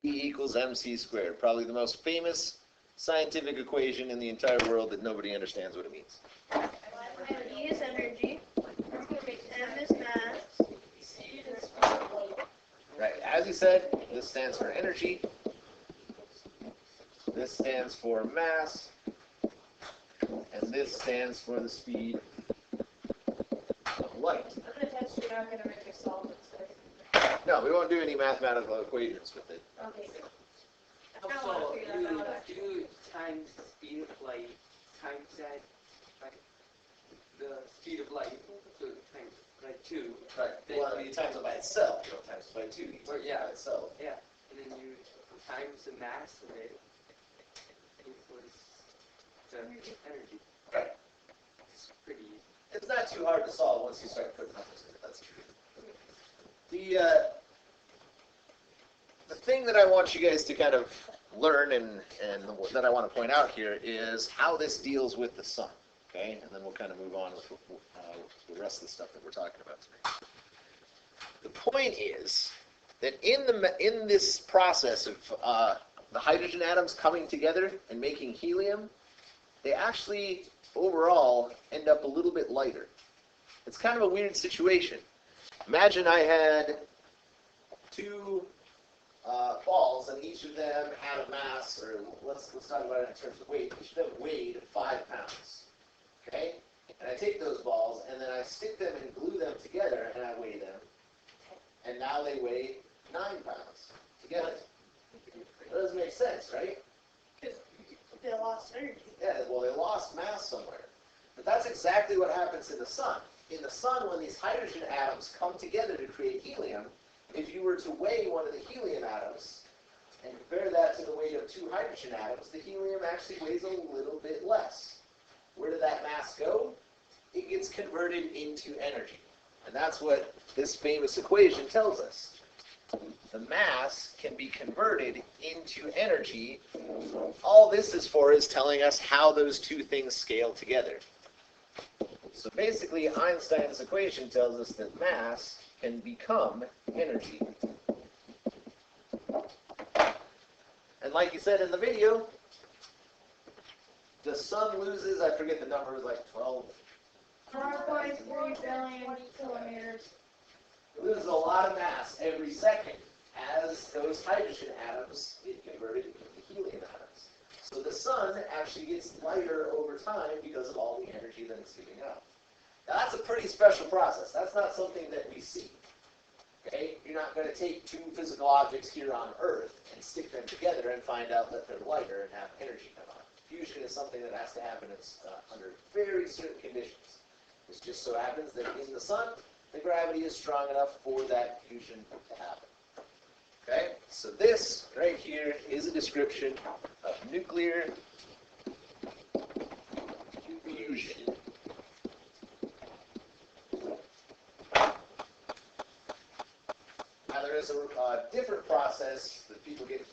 equals mc squared. Probably the most famous scientific equation in the entire world that nobody understands what it means. E is energy. M is mass. C is speed. Right. As you said, this stands for energy. This stands for mass. And this stands for the speed of light. I'm going to test you're not going to make a solve it. No, we won't do any mathematical equations with it. Okay. So you do times the speed of light times that, like, the speed of light, so times by 2. Right. Well, you times it by itself. You don't times it by 2. You times it by itself. Yeah. And then you times the mass of it equals the energy. Right. It's pretty easy. It's not too hard to solve once you start putting numbers in it. That's true. The thing that I want you guys to kind of learn and that I want to point out here is how this deals with the sun. Okay, and then we'll kind of move on with the rest of the stuff that we're talking about today. The point is that in this process of the hydrogen atoms coming together and making helium, they actually overall end up a little bit lighter. It's kind of a weird situation. Imagine I had two balls, and each of them had a mass, or let's talk about it in terms of weight. Each of them weighed 5 pounds. Okay? And I take those balls, and then I stick them and glue them together, and I weigh them. And now they weigh 9 pounds together. That doesn't make sense, right? Because they lost energy. Yeah, well, they lost mass somewhere. But that's exactly what happens in the sun. In the sun, when these hydrogen atoms come together to create helium, if you were to weigh one of the helium atoms and compare that to the weight of 2 hydrogen atoms, the helium actually weighs a little bit less. Where did that mass go? It gets converted into energy. And that's what this famous equation tells us. The mass can be converted into energy. All this is for is telling us how those two things scale together. So basically, Einstein's equation tells us that mass can become energy. And like you said in the video, the sun loses, I forget the number, it was like 4.3 billion kilometers. It loses a lot of mass every second as those hydrogen atoms get converted into helium atoms. So the sun actually gets lighter over time because of all the energy that it's giving out. Now that's a pretty special process. That's not something that we see. Okay? You're not going to take 2 physical objects here on Earth and stick them together and find out that they're lighter and have energy come out. Fusion is something that has to happen under very certain conditions. It just so happens that in the sun, the gravity is strong enough for that fusion to happen. Okay? So this right here is a description of nuclear fusion. Now there is a different process that people get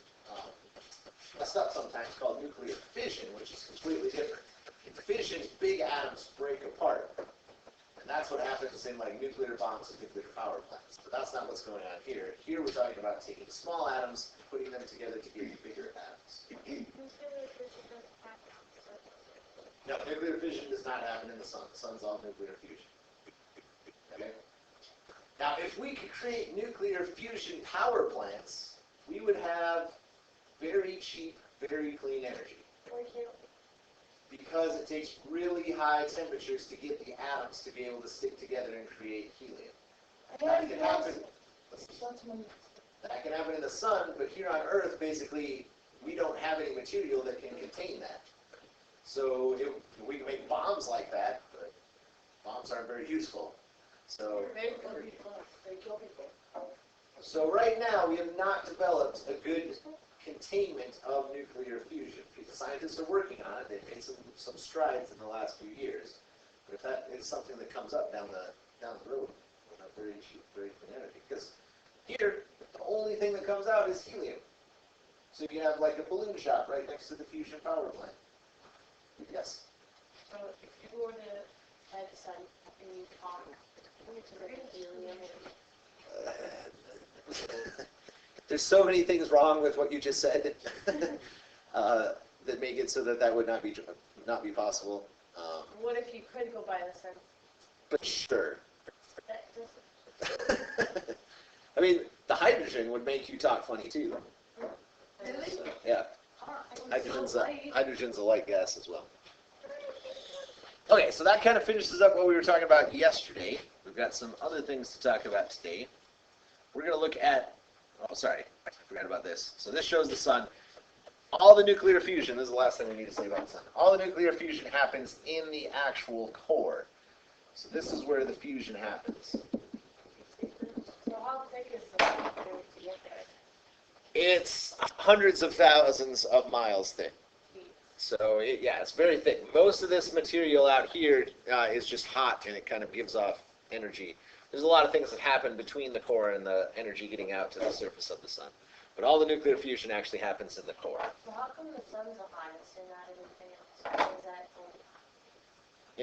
messed up sometimes called nuclear fission, which is completely different. In fission, big atoms break apart. And that's what happens in like nuclear bombs and nuclear power plants. But that's not what's going on here. Here we're talking about taking small atoms and putting them together to give you bigger atoms. No, nuclear fission does not happen in the sun. The sun's all nuclear fusion. Okay? Now, if we could create nuclear fusion power plants, we would have very cheap, very clean energy. Because it takes really high temperatures to get the atoms to be able to stick together and create helium. That can happen. That can happen in the sun, but here on Earth, basically, we don't have any material that can contain that. So we can make bombs like that, but bombs aren't very useful. So right now, we have not developed a good containment of nuclear fusion. The scientists are working on it. They've made some strides in the last few years. But if that is something that comes up down the road, we'll have very cheap, very clean energy. Because here, the only thing that comes out is helium. So you have like a balloon shop right next to the fusion power plant. Yes? So if you were to have the sun and you talk to helium, there's so many things wrong with what you just said that make it so that that would not be possible. What if you could go by the sun? But sure. That doesn't. I mean, the hydrogen would make you talk funny too. Really? Yeah, Hydrogen's hydrogen's a light gas as well. Okay, so that kind of finishes up what we were talking about yesterday. We've got some other things to talk about today. We're going to look at, oh, sorry, I forgot about this. So this shows the sun. All the nuclear fusion, this is the last thing we need to say about the sun. All the nuclear fusion happens in the actual core. So this is where the fusion happens. So how thick is the sun to get there? It's hundreds of thousands of miles thick. So, yeah, it's very thick. Most of this material out here is just hot, and it kind of gives off energy. There's a lot of things that happen between the core and the energy getting out to the surface of the sun. But all the nuclear fusion actually happens in the core. So how come the sun's the hottest and not anything else? Is that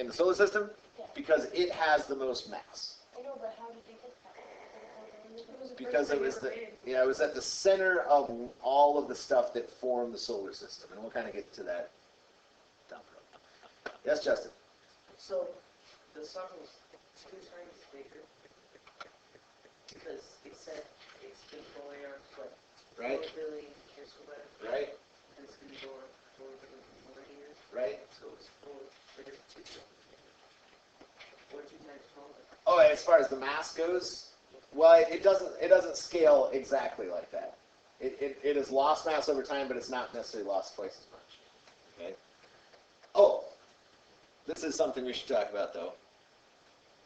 In the solar system? Yeah. Because it has the most mass. I know, but how did they get that? Because it was at the center of all of the stuff that formed the solar system. And we'll kind of get to that down the road. Yes, Justin? So, the sun was 2 times bigger because it said it's been going on for Right? 4 billion years or whatever, Right? and it's going to go on 4 billion more years. Right? So it's 4 bigger, 2 times smaller. Oh, as far as the mass goes, well, it doesn't scale exactly like that. It has lost mass over time, but it's not necessarily lost twice as much. Okay. Oh, this is something we should talk about, though.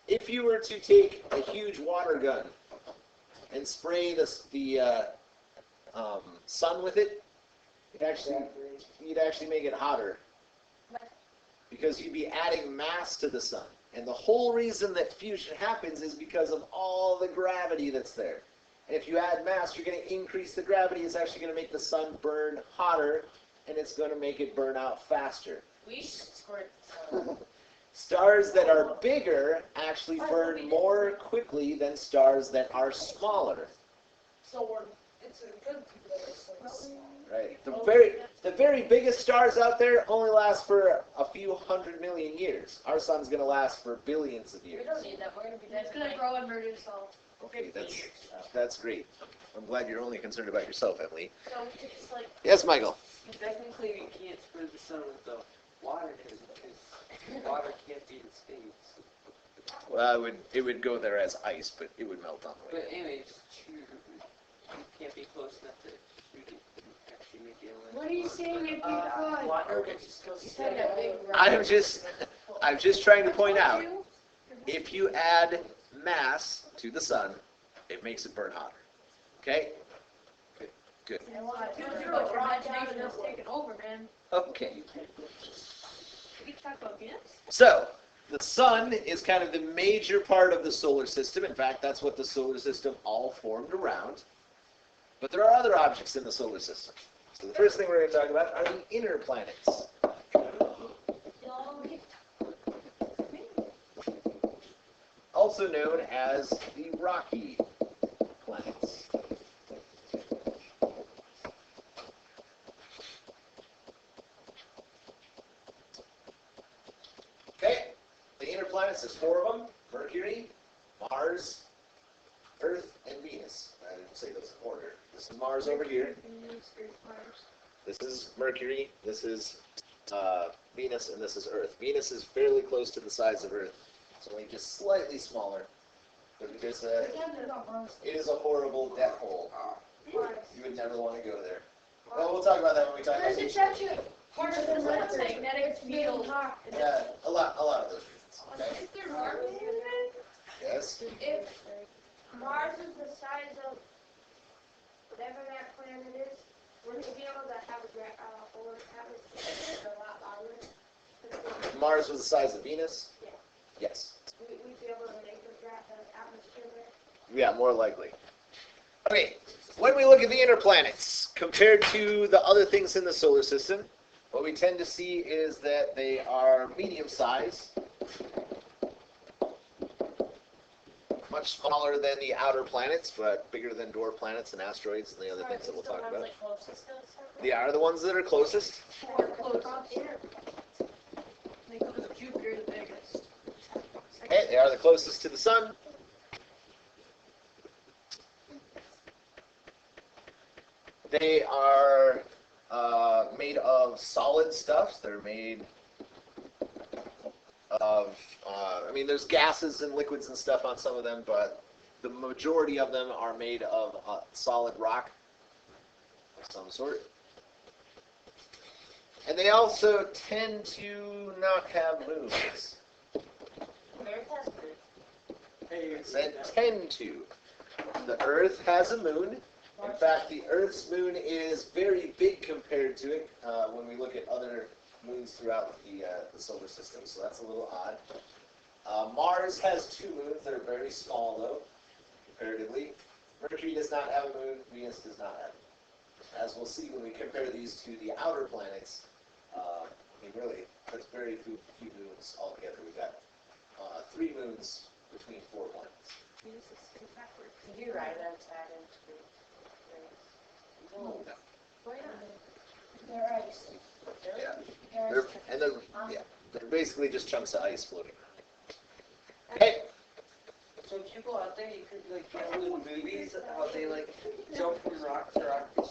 If you were to take a huge water gun and spray the sun with it, you'd actually make it hotter because you'd be adding mass to the sun. And the whole reason that fusion happens is because of all the gravity that's there. And if you add mass, you're going to increase the gravity. It's actually going to make the sun burn hotter, and it's going to make it burn out faster. We squirt the sun. Stars that are bigger actually burn more quickly than stars that are smaller. So it's a good thing that it's like small. Right. The very biggest stars out there only last for a few 100 million years. Our sun's going to last for billions of We years. don't need that. We're going to be dead. It's gonna grow and murder itself. Okay, that's great. I'm glad you're only concerned about yourself, Emily. So it's like, Yes, Michael. Technically, we can't spray the sun with the water because water can't be in space. Well, it would go there as ice, but it would melt on the way. But anyway, you can't be close enough that we can actually make it away. What are you saying if you could? Water would just go you said a big I'm just trying to point out, if you add mass to the sun, it makes it burn hotter. Okay? Good. But your imagination is taking over, man. Okay. We can talk about Venus. So, the sun is kind of the major part of the solar system. In fact, that's what the solar system all formed around. But there are other objects in the solar system. So the first thing we're going to talk about are the inner planets. Also known as the rocky planets. Okay, the inner planets, there's 4 of them: Mercury, Mars, Earth, and Venus. I didn't say those in order. This is Mars over here. This is Mercury. This is Venus, and this is Earth. Venus is fairly close to the size of Earth. It's only just slightly smaller. But it is a horrible death hole. You would never want to go there. Well, we'll talk about that when we talk about It's it. actually part of the magnetic field. Yeah, a lot of those reasons. Okay? Is there Mars? Yes. If Mars is the size of whatever that planet is, we're gonna be able to have a lot louder. Mars was the size of Venus? Yeah. Yes. We'd be able to make the atmosphere there. Yeah, more likely. Okay, when we look at the inner planets, compared to the other things in the solar system, what we tend to see is that they are medium size. much smaller than the outer planets, but bigger than dwarf planets and asteroids and the other things that we'll talk about. They are the ones that are closest. Jupiter the biggest. Okay, they are the closest to the sun. They are made of solid stuff. They're made of, I mean, there's gases and liquids and stuff on some of them, but the majority of them are made of solid rock of some sort. And they also tend to not have moons. They tend to. The Earth has a moon. In fact, the Earth's moon is very big compared to it when we look at other moons throughout the solar system, so that's a little odd. Mars has 2 moons. They're very small, though, comparatively. Mercury does not have a moon. Venus does not have a moon. As we'll see when we compare these to the outer planets, I mean, really, there's very few moons altogether. We've got 3 moons between 4 planets. Did you write on Saturn? No. Why not? They're ice. Yeah. They're basically just chunks of ice floating around. Okay. So if you go out there, you could like get little movies how they like jump from rock to rock to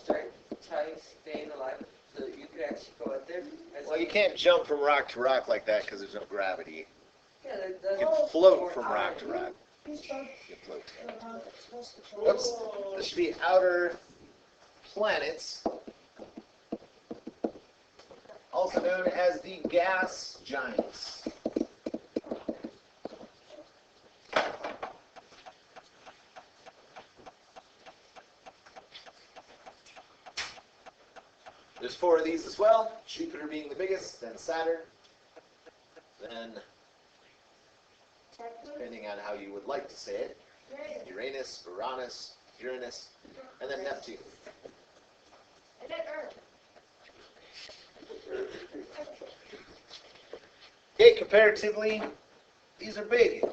try staying alive. So you could actually go out there. Well, you can't jump from rock to rock like that because there's no gravity. Yeah, You can float from rock to rock. You float. Whoops. This should be outer planets, also known as the gas giants. There's 4 of these as well, Jupiter being the biggest, then Saturn, then, depending on how you would like to say it, Uranus, Uranus, and then Neptune. And then Earth. Okay, comparatively, these are big.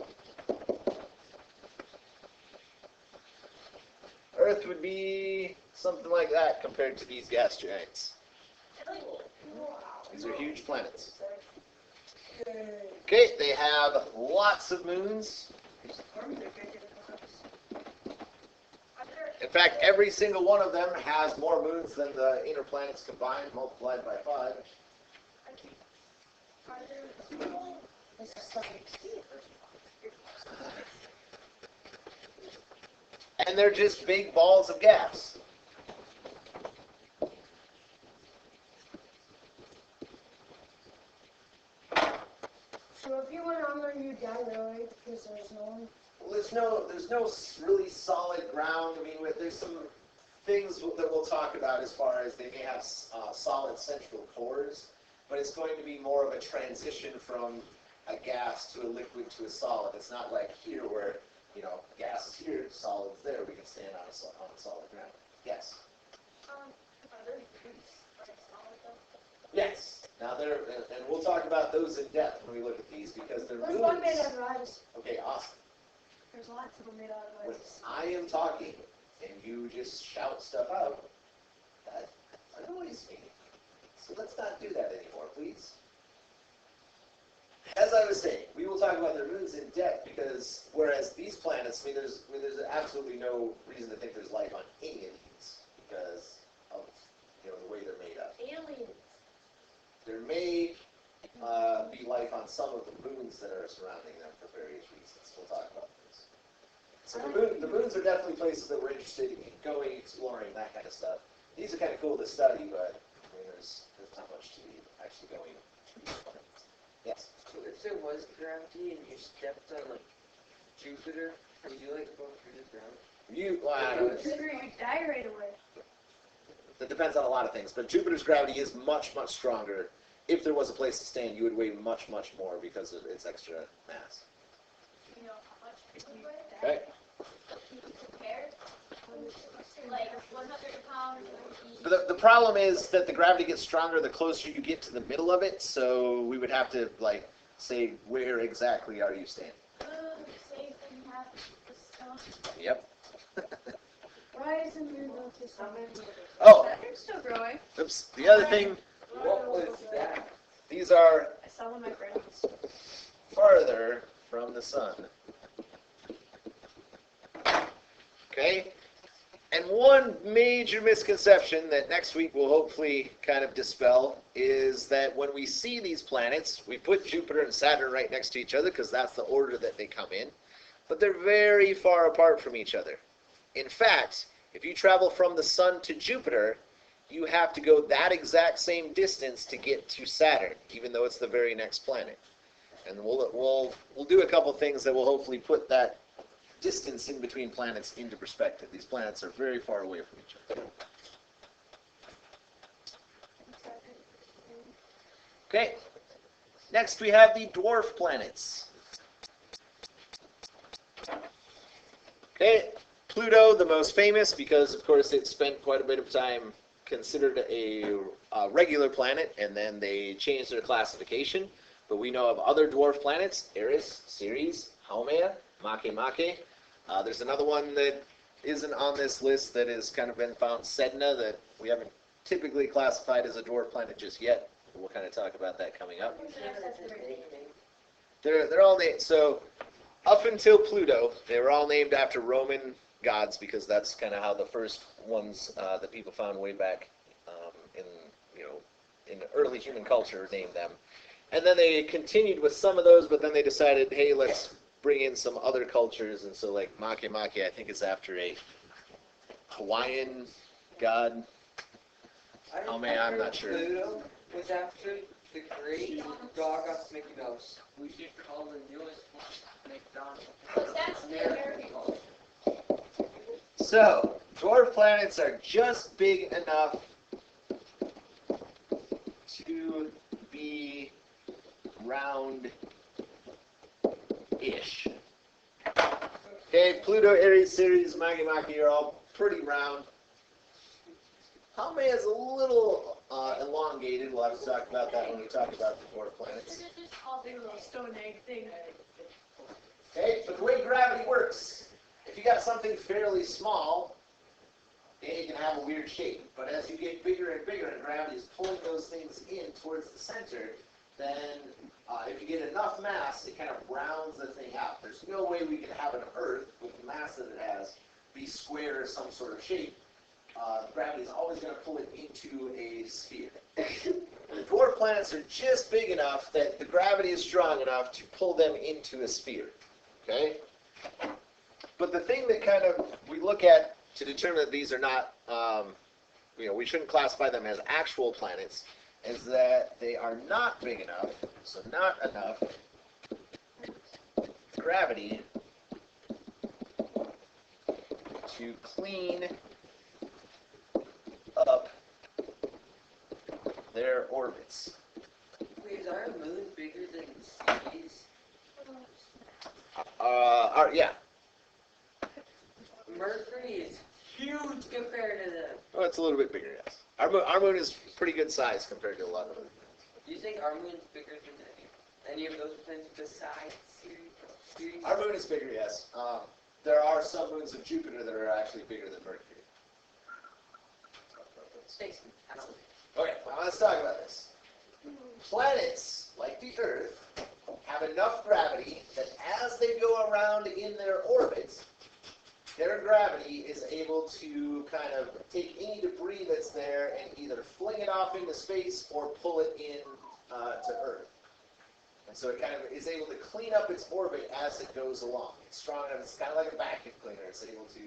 Earth would be something like that compared to these gas giants. These are huge planets. Okay, they have lots of moons. In fact, every single one of them has more moons than the inner planets combined, multiplied by 5. And they're just big balls of gas. So if you went on there, you'd die really because there's no one. Well, there's no really solid ground. I mean, there's some things that we'll talk about as far as they may have solid central cores, but it's going to be more of a transition from a gas to a liquid to a solid. It's not like here where, you know, gas is here, solid's there. We can stand on a solid ground. Yes. Are there trees like solid though? Yes. Now and we'll talk about those in depth when we look at these because they're There's moons. one made out of ice. Okay, awesome. There's lots of them made out of When ice. I am talking and you just shout stuff out, that annoys me. So let's not do that anymore, please. As I was saying, we will talk about their moons in depth because whereas these planets, I mean, there's absolutely no reason to think there's life on any of these because of, you know, the way they're made up. Aliens. There may be life on some of the moons that are surrounding them for various reasons. We'll talk about this. So the moons are definitely places that we're interested in going, exploring, that kind of stuff. These are kind of cool to study, but I mean, there's not much to be actually going to. Yes. So if there was gravity and you stepped on like Jupiter, would you like go through the ground? I don't know. You die right away. That depends on a lot of things, but Jupiter's gravity is much, much stronger. If there was a place to stand, you would weigh much, much more because of its extra mass. You know how much you weigh? Okay. Compared? Like 100 pounds. But the problem is that the gravity gets stronger the closer you get to the middle of it, so we would have to, like, say, where exactly are you standing? Say if you have the Yep. Why isn't your notice on Oh, They're still growing. oops. The other thing, What was that? these are I saw one of my friends. farther from the sun. Okay? And one major misconception that next week we'll hopefully kind of dispel is that when we see these planets, we put Jupiter and Saturn right next to each other because that's the order that they come in, but they're very far apart from each other. In fact, if you travel from the sun to Jupiter, you have to go that exact same distance to get to Saturn, even though it's the very next planet. And we'll do a couple things that will hopefully put that distance in between planets into perspective. These planets are very far away from each other. Okay, next we have the dwarf planets. Okay, Pluto, the most famous because, of course, it spent quite a bit of time considered a regular planet, and then they changed their classification. But we know of other dwarf planets: Eris, Ceres, Haumea, Makemake. There's another one that isn't on this list that has kind of been found, Sedna, that we haven't typically classified as a dwarf planet just yet. We'll kind of talk about that coming up. They're all named. So up until Pluto, they were all named after Roman gods because that's kind of how the first ones that people found way back in early human culture named them. And then they continued with some of those, but then they decided, hey, let's bring in some other cultures, and so like Makemake, I think is after a Hawaiian god. I'm not sure. Pluto was after the great dog off Mickey Mouse. We should call the newest one McDonald's. Because that's the American one. So, dwarf planets are just big enough to be round-ish. Okay, Pluto, Aries, Ceres, Makemake are all pretty round. Haumea is a little elongated. We'll have to talk about that when we talk about the dwarf planets. It's just all big little stone egg thing. Okay, but the way gravity works, if you got something fairly small, it can have a weird shape. But as you get bigger and bigger, and gravity is pulling those things in towards the center, then if you get enough mass, it kind of rounds the thing out. There's no way we can have an Earth with the mass that it has be square or some sort of shape. Gravity is always going to pull it into a sphere. The dwarf planets are just big enough that the gravity is strong enough to pull them into a sphere. Okay? But the thing that kind of we look at to determine that these are not, we shouldn't classify them as actual planets, is that they are not big enough, so not enough gravity to clean up their orbits. Wait, is our moon bigger than Ceres? Yeah. Mercury is huge compared to them. Oh, it's a little bit bigger, yes. Our moon is pretty good size compared to a lot of them. Do you think our moon's bigger than any of those planets besides Ceres? Our moon is bigger, yes. There are some moons of Jupiter that are actually bigger than Mercury. Space. I don't know. Okay, well, let's talk about this. Planets, like the Earth, have enough gravity that as they go around in their orbits, their gravity is able to kind of take any debris that's there and either fling it off into space or pull it in to Earth. And so it kind of is able to clean up its orbit as it goes along. It's strong enough, it's kind of like a vacuum cleaner. It's able to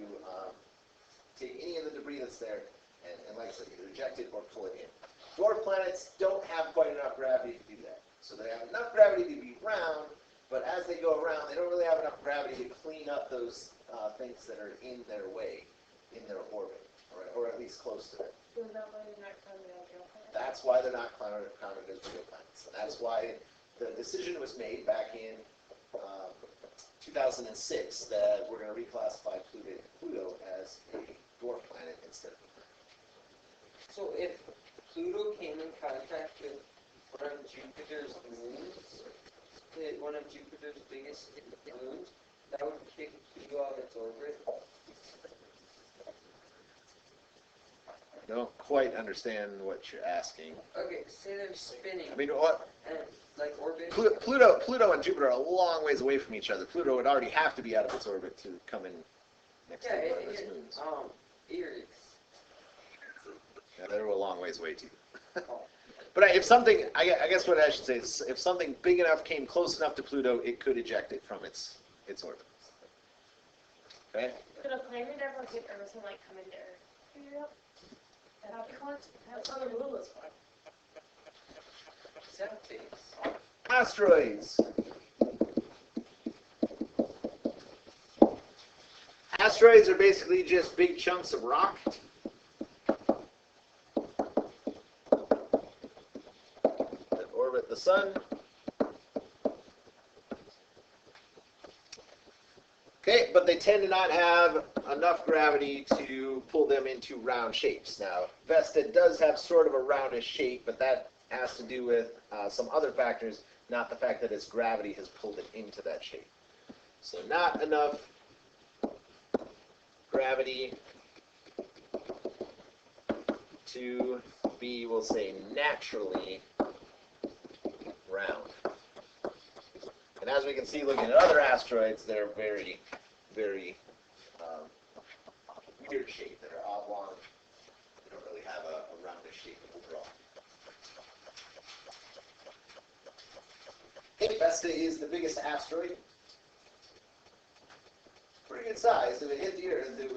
take any of the debris that's there and like I said, either eject it or pull it in. Dwarf planets don't have quite enough gravity to do that. So they have enough gravity to be round, but as they go around, they don't really have enough gravity to clean up those things that are in their way, in their orbit, or at least close to it. That's why they're not counted as real planets. And that's why the decision was made back in 2006 that we're going to reclassify Pluto as a dwarf planet instead of a planet. So if Pluto came in contact with one of Jupiter's moons, one of Jupiter's biggest moons, that would kick you out of its orbit. I don't quite understand what you're asking. Okay, say they're spinning. I mean, what? And like orbit. Pluto and Jupiter are a long ways away from each other. Pluto would already have to be out of its orbit to come in next to one of its moons. Ears. Yeah, they're a long ways away too. But if something, I guess what I should say is, if something big enough came close enough to Pluto, it could eject it from its orbit. Okay. Could a planet ever hit Earth and like come into Earth? That'd be fun. That's how the moon was fun. Septics. Asteroids. Asteroids are basically just big chunks of rock that orbit the sun. Okay, but they tend to not have enough gravity to pull them into round shapes. Now, Vesta does have sort of a roundish shape, but that has to do with some other factors, not the fact that its gravity has pulled it into that shape. So not enough gravity to be, we'll say, naturally round. And as we can see, looking at other asteroids, they're very, very weird shape. That are oblong. They don't really have a roundish shape overall. Vesta is the biggest asteroid. Pretty good size. If it hit the Earth, it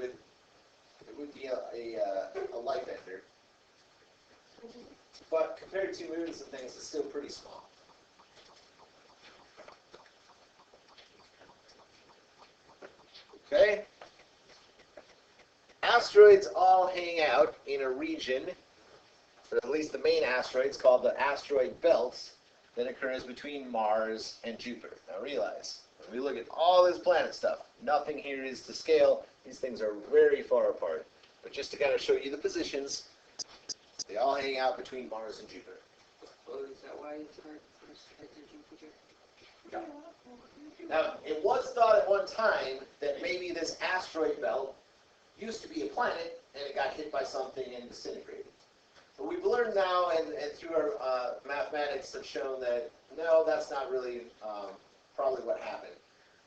would be a life ender. But compared to moons and things, it's still pretty small. Okay? Asteroids all hang out in a region, or at least the main asteroids, called the asteroid belts, that occurs between Mars and Jupiter. Now realize, when we look at all this planet stuff, nothing here is to scale. These things are very far apart. But just to kind of show you the positions, they all hang out between Mars and Jupiter. Oh, is that why it's hard to head to Jupiter? Yeah. Now, it was thought at one time that maybe this asteroid belt used to be a planet and it got hit by something and disintegrated. But we've learned now, and through our mathematics have shown that no, that's not really probably what happened.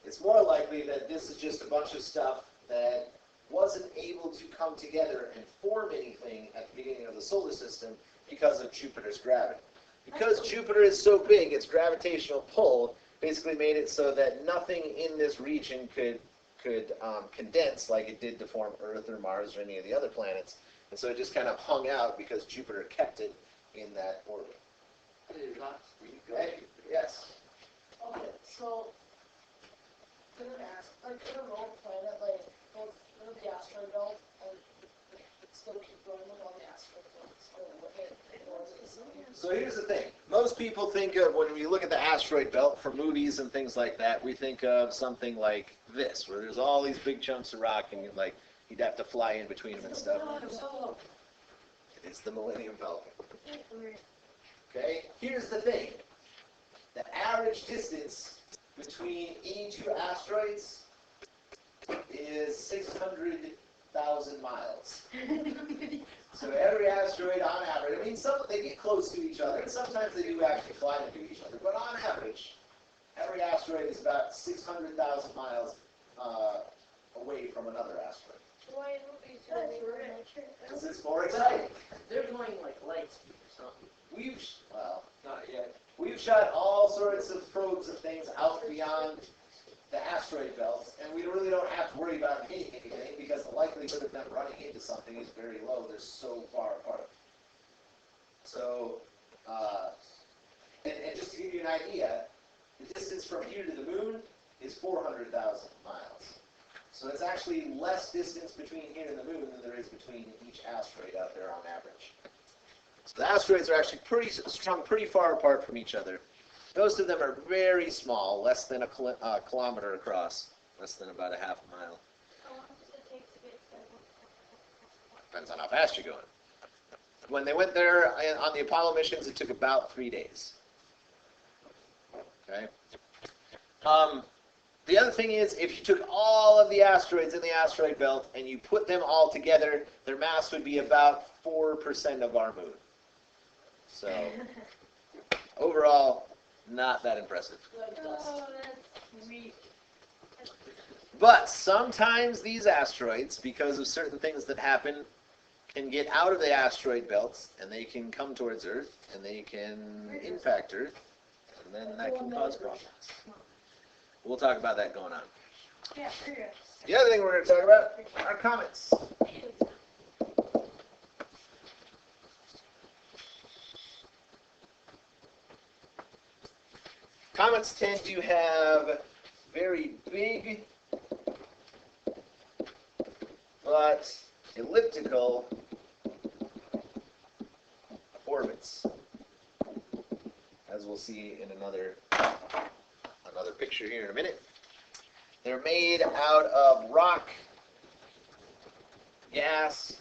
It's more likely that this is just a bunch of stuff that wasn't able to come together and form anything at the beginning of the solar system because of Jupiter's gravity. Because Jupiter is so big, its gravitational pull basically made it so that nothing in this region could condense like it did to form Earth or Mars or any of the other planets. And so it just kind of hung out because Jupiter kept it in that orbit. Okay? Yes? Okay, so, can I ask, like, in a rogue planet, like, both the asteroid belt and still keep going with all the asteroid belts, still with it, or is it something? So here's the thing. Most people think of, when we look at the asteroid belt for movies and things like that, we think of something like this, where there's all these big chunks of rock and you'd have to fly in between them and stuff. It is the Millennium Falcon. Okay? Here's the thing. The average distance between any two asteroids is 600,000 miles. So every asteroid on average, I mean, they get close to each other, and sometimes they do actually fly into each other, but on average, every asteroid is about 600,000 miles away from another asteroid. Why in movies do they were nature? Because it's more exciting. They're going like light speed or something. Not yet. We've shot all sorts of probes and things out beyond the asteroid belts, and we really don't have to worry about hitting anything because the likelihood of them running into something is very low. They're so far apart. So, and just to give you an idea, the distance from here to the moon is 400,000 miles. So it's actually less distance between here and the moon than there is between each asteroid out there on average. So the asteroids are actually strung pretty far apart from each other. Most of them are very small, less than a kilometer across, less than about a half a mile. How long does it take to get there? Depends on how fast you're going. When they went there on the Apollo missions, it took about 3 days. Okay. The other thing is, if you took all of the asteroids in the asteroid belt and you put them all together, their mass would be about 4% of our moon. So, overall, not that impressive. Oh, that's sweet. But sometimes these asteroids, because of certain things that happen, can get out of the asteroid belts and they can come towards Earth and they can impact Earth, and then that can cause problems. We'll talk about that going on. Yeah, sure. The other thing we're going to talk about are comets. Comets tend to have very big but elliptical orbits, as we'll see in another picture here in a minute. They're made out of rock, gas,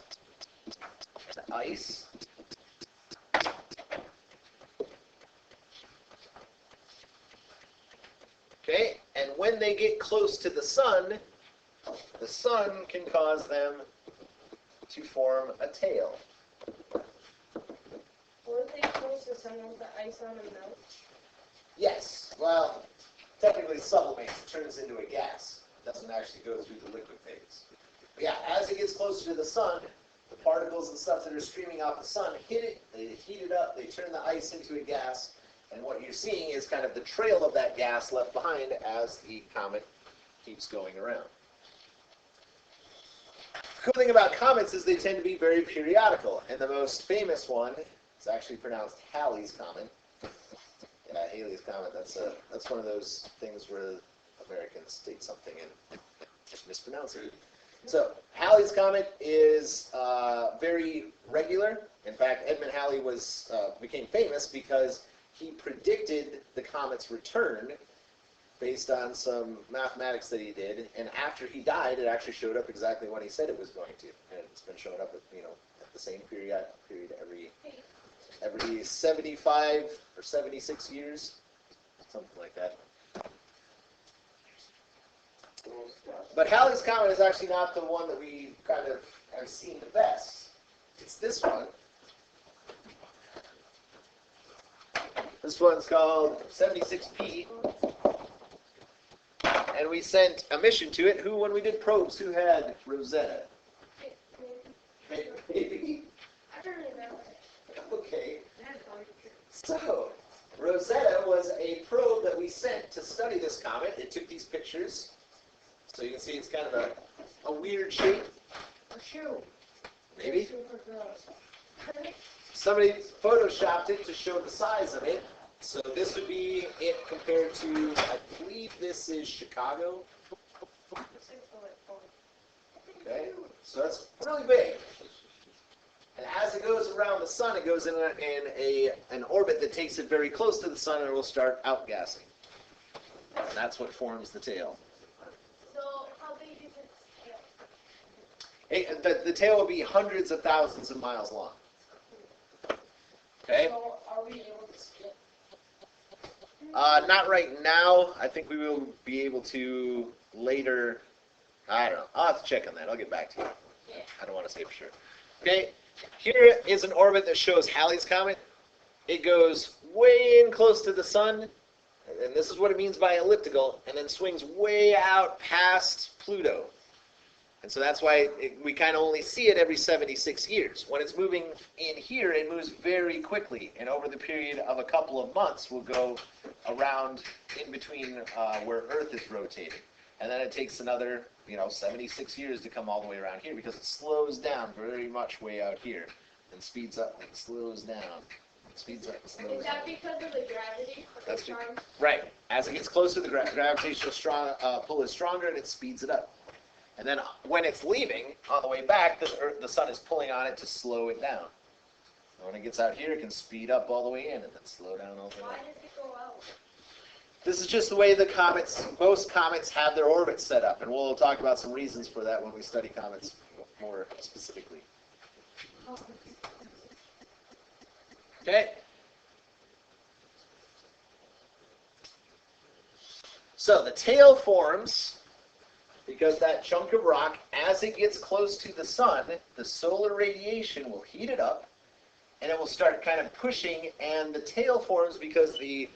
ice. Okay, and when they get close to the sun can cause them to form a tail. What if they close the sun with the ice on and melt? Yes, well, technically sublimates, it turns into a gas. It doesn't actually go through the liquid phase. But yeah, as it gets closer to the sun, the particles and stuff that are streaming off the sun hit it, they heat it up, they turn the ice into a gas, and what you're seeing is kind of the trail of that gas left behind as the comet keeps going around. The cool thing about comets is they tend to be very periodical, and the most famous one is actually pronounced Halley's Comet. Yeah, Halley's Comet, that's one of those things where Americans state something and just mispronounce it. So, Halley's Comet is very regular. In fact, Edmund Halley became famous because he predicted the comet's return based on some mathematics that he did, and after he died, it actually showed up exactly when he said it was going to, and it's been showing up at the same period every 75 or 76 years, something like that. But Halley's Comet is actually not the one that we kind of have seen the best. It's this one. This one's called 76P. And we sent a mission to it. When we did probes, who had Rosetta? Maybe? I don't remember. Okay. So, Rosetta was a probe that we sent to study this comet. It took these pictures. So you can see it's kind of a weird shape. A shoe. Maybe? Somebody photoshopped it to show the size of it. So this would be it compared to, I believe this is Chicago. Okay, so that's really big. And as it goes around the sun, it goes in an orbit that takes it very close to the sun and it will start outgassing. And that's what forms the tail. So, how big is its tail? The tail will be hundreds of thousands of miles long. Okay? So are we able to see it? Not right now. I think we will be able to later. I don't know. I'll have to check on that. I'll get back to you. I don't want to say for sure. Okay, here is an orbit that shows Halley's Comet. It goes way in close to the sun, and this is what it means by elliptical, and then swings way out past Pluto. And so that's why we kind of only see it every 76 years. When it's moving in here, it moves very quickly, and over the period of a couple of months, we'll go around in between where Earth is rotating. And then it takes another, 76 years to come all the way around here because it slows down very much way out here and speeds up and slows down. Speeds up and slows down. Is that because of the gravity? That's true. Right. As it gets closer, the gravitational pull is stronger and it speeds it up. And then when it's leaving, on the way back, the sun is pulling on it to slow it down. And when it gets out here, it can speed up all the way in and then slow down all the way Why out. does it go out? This is just the way most comets have their orbits set up. And we'll talk about some reasons for that when we study comets more specifically. Okay? So the tail forms because that chunk of rock, as it gets close to the sun, the solar radiation will heat it up, and it will start kind of pushing, and the tail forms because the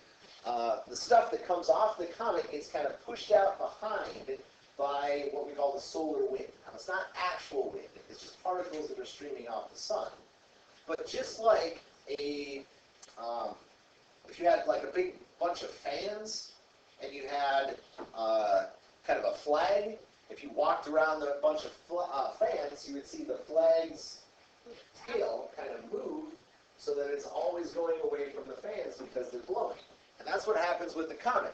stuff that comes off the comet gets kind of pushed out behind by what we call the solar wind. Now, it's not actual wind. It's just particles that are streaming off the sun. But just like if you had like a big bunch of fans and you had kind of a flag, if you walked around a bunch of fans, you would see the flag's tail kind of move so that it's always going away from the fans because they're blowing. And that's what happens with the comet.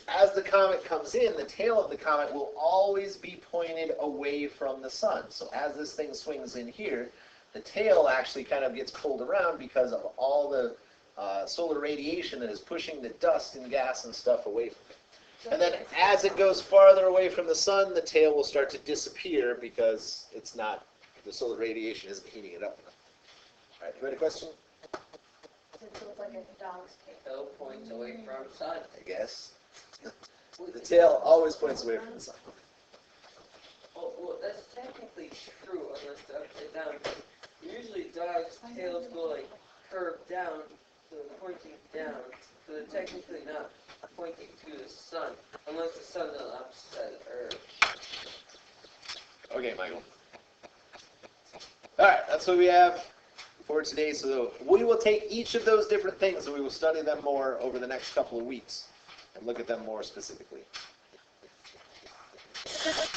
As the comet comes in, the tail of the comet will always be pointed away from the sun. So as this thing swings in here, the tail actually kind of gets pulled around because of all the solar radiation that is pushing the dust and gas and stuff away from it. And then as it goes farther away from the sun, the tail will start to disappear because it's not, the solar radiation isn't heating it up enough. All right, you had a question? It looks like a dog's tail. Tail points away from sun. I guess. The tail always points away from the sun. Well, that's technically true unless they're upside down. Usually dogs' tails go like curved down, so they're pointing down. So they're technically not pointing to the sun, unless the sun's on the opposite side of Earth. Okay, Michael. All right, that's what we have for today. So we will take each of those different things and we will study them more over the next couple of weeks and look at them more specifically.